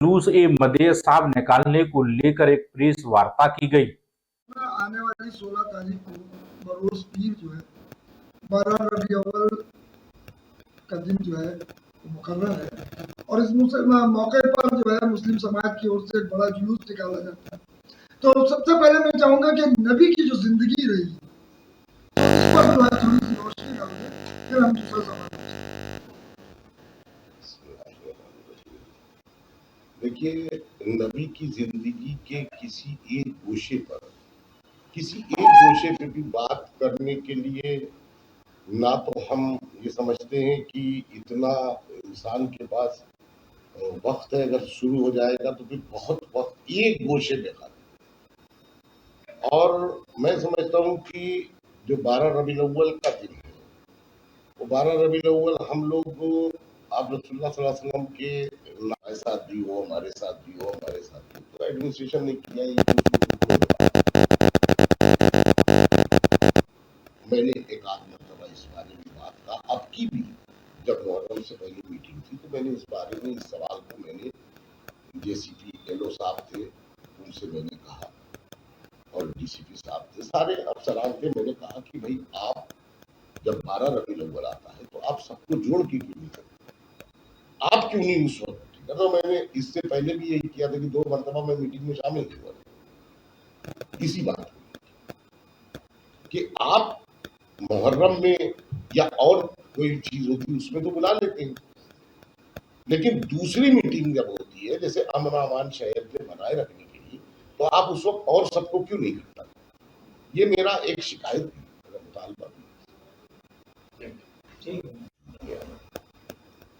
जुलूस ए मदीह साहब निकालने को लेकर एक प्रेस वार्ता की गई। आने वाली 16 तारीख को बरोज पीर जो है 12 रबी अव्वल का दिन जो है मुकर्रर है और इस मौके पर जो है मुस्लिम समाज की ओर से एक बड़ा जुलूस निकाला जाता है। तो सबसे पहले मैं चाहूंगा कि नबी की जो जिंदगी रही तो इस पर जो है थोड़ी सी रोशनी डालें, फिर हम दूसरा सवाल। देखिए, नबी की जिंदगी के किसी एक गोशे पे भी बात करने के लिए ना तो हम ये समझते हैं कि इतना इंसान के पास वक्त है, अगर शुरू हो जाएगा तो फिर बहुत वक्त एक गोशे पे खाते। और मैं समझता हूँ कि जो 12 रबीउल अव्वल का दिन है वो 12 रबीउल अव्वल हम लोग आप रसूलुल्लाह सल्लल्लाहु अलैहि वसल्लम के हमारे साथ भी हो, हमारे साथ भी हो, हमारे साथ भी। तो एडमिनिस्ट्रेशन ने किया ये मैंने एक आध मरतबा इस बारे में बात कहा। अब की भी जब मुहर्रम से पहले मीटिंग थी तो मैंने इस बारे में इस सवाल को मैंने जेसीपी एलओ साहब थे उनसे मैंने कहा और डीसीपी साहब थे, सारे अफसरान थे। मैंने कहा कि भाई आप जब 12 रबीउल अव्वल आता है तो आप सबको जोड़ के क्यों नहीं करते, आप क्यों नहीं उस वक्त? तो मैंने इससे पहले भी यही किया था कि 2 मरतबा मैं मीटिंग में शामिल हुआ इसी बात कि आप मुहर्रम में या और कोई चीज होती है उसमें तो बुला लेते हैं, लेकिन दूसरी मीटिंग जब होती है जैसे अमन अमान शहर में बनाए रखने के लिए तो आप उस वक्त और सबको क्यों नहीं करता? ये मेरा एक शिकायत थी, मुतालबा भी।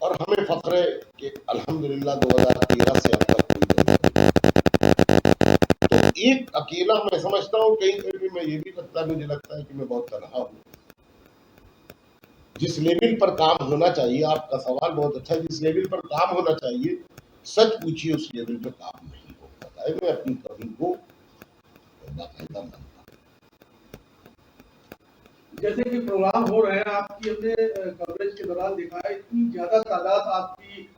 और हमें फख्र है कि अल्हम्दुलिल्लाह 2013 से अब तक तो एक अकेला मैं समझता हूँ कहीं पे भी मैं ये भी मुझे लगता है कि मैं बहुत तनहा हूँ। जिस लेवल पर काम होना चाहिए, आपका सवाल बहुत अच्छा है, जिस लेवल पर काम होना चाहिए सच पूछिए उस लेवल पर काम नहीं हो पाता है। मैं अपनी कमी को बाकायदा मानता हूँ। जैसे कि प्रोग्राम हो रहे हैं आपकी हमने कवरेज के दौरान देखा है इतनी ज्यादा तादाद आपकी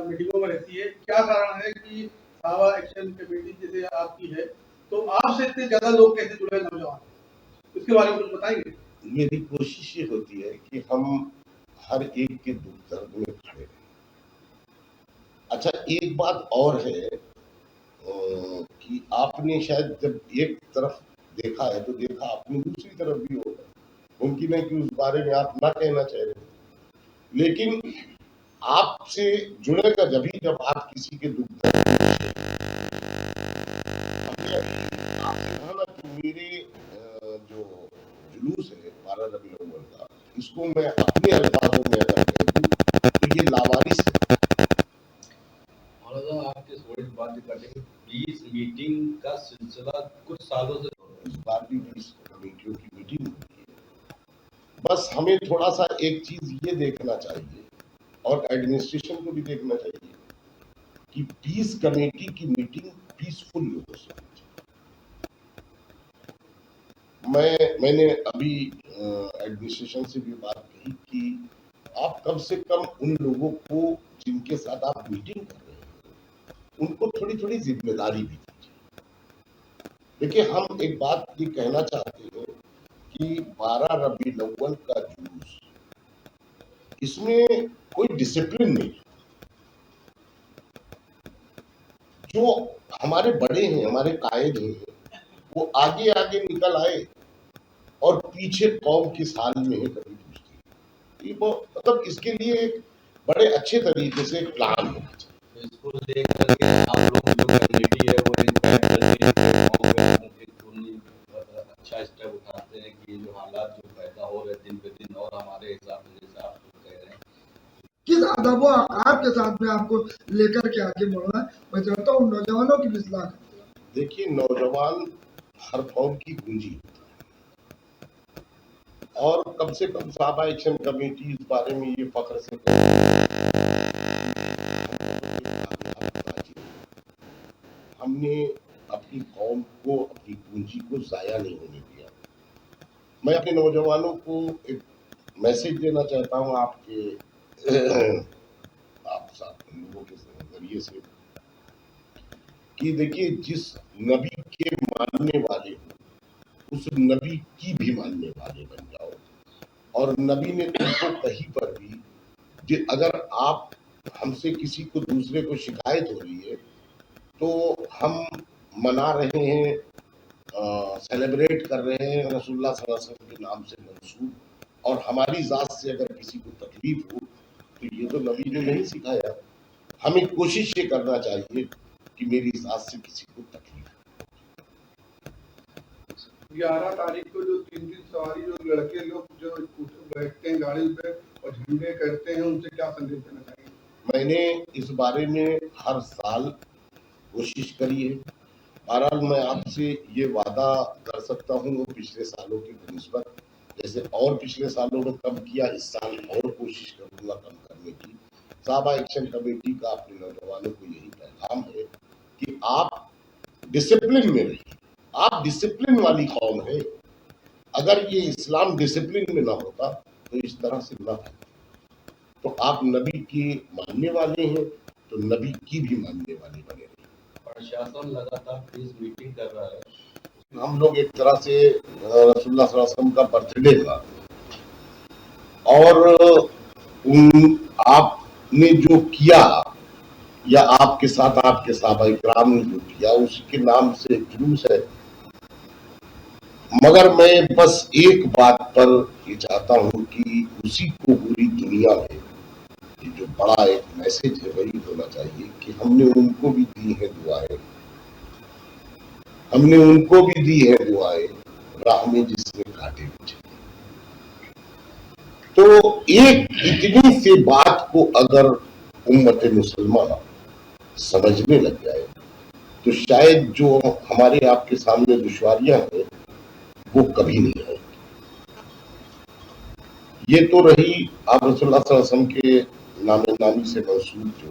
मीटिंगों में रहती है, क्या कारण है कि सावा एक्शन कमेटी जैसे आपकी है तो आपसे इतने ज्यादा लोग कैसे जुड़े नौजवान, इसके बारे में कुछ बताएंगे? मेरी कोशिश ये होती है कि हम हर एक के दुख दर्द में खड़े रहें। अच्छा, एक बात और है कि आपने शायद जब एक तरफ देखा है तो देखा आपने दूसरी तरफ भी होगा, मुमकिन है कि उस बारे में आप ना कहना चाह रहे, लेकिन आपसे जुड़ेगा जब आप किसी के दुख दर्द में। आपने कहा ना कि मेरे जो जुलूस है 12 रबीउल अव्वल का, इसको मैं अपने अल्फाजों में अगर कह दूं तो ये लावारिस है। आपके थोड़ी बात करेंगे, 20 मीटिंग का सिलसिला कुछ सालों से इस बार भी 20 कमेटियों की मीटिंग हुई है। बस हमें थोड़ा सा एक चीज ये देखना चाहिए और एडमिनिस्ट्रेशन को भी देखना चाहिए कि 20 कमेटी की मीटिंग पीसफुल हो सकती है। मैंने अभी एडमिनिस्ट्रेशन से भी बात कही कि आप कम से कम उन लोगों को जिनके साथ आप मीटिंग कर रहे हैं उनको थोड़ी थोड़ी जिम्मेदारी भी दीजिए। देखिए, हम एक बात ये कहना चाहते हैं कि 12 रबीउल अव्वल का जुलूस, इसमें कोई डिसिप्लिन नहीं। जो हमारे बड़े हैं, हमारे कायद हैं, वो आगे आगे निकल आए और पीछे कौम किस हाल में है कभी पूछती है। ये मतलब इसके लिए एक बड़े अच्छे तरीके से प्लान होना चाहिए। इसको लेकर के आप लोग जो कमेटी है वो अच्छा स्टेप उठाते हैं कि जो हालात जो पैदा हो रहे दिन पे दिन और हमारे हिसाब से जैसे आप कह रहे हैं किस अदब व आकार के साथ में आपको लेकर के आगे बढ़ना है, मैं चाहता हूँ नौजवानों की भी सलाह। देखिए, नौजवान हर कौम की पूंजी और कम से कम साहबा एक्शन कमेटी इस बारे में ये फख्र से हमने अपनी कौम को, अपनी पूंजी को जाया नहीं होने दिया। मैं अपने नौजवानों को एक मैसेज देना चाहता हूं आपके आप सब लोगों के जरिए से کہ دیکھیے جس نبی کے ماننے والے ہو اس نبی کی بھی ماننے والے بن جاؤ. اور نبی نے تم کو کہیں پر بھی کہ اگر آپ ہم سے کسی کو دوسرے کو شکایت ہو رہی ہے تو ہم منا رہے ہیں سیلیبریٹ کر رہے ہیں رسول اللہ صلی اللہ علیہ وسلم کے نام سے منسوب, اور ہماری ذات سے اگر کسی کو تکلیف ہو تو یہ تو نبی نے نہیں سکھایا. ہمیں کوشش یہ کرنا چاہیے کہ میری ذات سے کسی کو تکلیف. 11 تاریخ کو جو 3 سواری جو لڑکے لوگ جو بیٹھتے ہیں گاڑی پہ اور جھنڈے کرتے ہیں ان سے کیا سندیش دینا چاہیے؟ میں نے اس بارے میں ہر سال کوشش کری ہے. بہرحال میں آپ سے یہ وعدہ کر سکتا ہوں وہ پچھلے سالوں کی بنسبت جیسے اور پچھلے سالوں میں کم کیا, اس سال اور کوشش کروں گا کم کرنے کی. صحابہ ایکشن کمیٹی کا اپنے نوجوانوں کو یہی پیغام ہے کہ آپ ڈسپلن میں رہیے. آپ ڈسپلن والی قوم ہے. اگر یہ اسلام ڈسپلن میں نہ ہوتا تو اس طرح سے نہ ہوتا. تو آپ نبی کی ماننے والے ہیں تو نبی کی بھی ماننے والے بنے رہے. پرشاسن لگاتار پولیس میٹنگ کر رہا ہے. ہم لوگ ایک طرح سے رسول اللہ صلی اللہ علیہ وسلم کا برتھ ڈے تھا اور آپ نے جو کیا یا آپ کے ساتھ آپ کے صحابہ کرام نے جو کیا اسی کے نام سے جلوس ہے. مگر میں بس ایک بات پر یہ چاہتا ہوں کہ اسی کو پوری دنیا میں یہ جو بڑا ایک میسج ہے وہی ہونا چاہیے کہ ہم نے ان کو بھی دی ہیں دعائیں, ہم نے ان کو بھی دی ہے دعائیں راہ میں جس نے کاٹے بچے. تو ایک اتنی سی بات کو اگر امت مسلمہ سمجھنے لگ جائے تو شاید جو ہمارے آپ کے سامنے دشواریاں ہیں وہ کبھی نہیں آئے. یہ تو رہی آپ رسول اللہ صلی اللہ علیہ وسلم کے نام نامی سے منسوب جو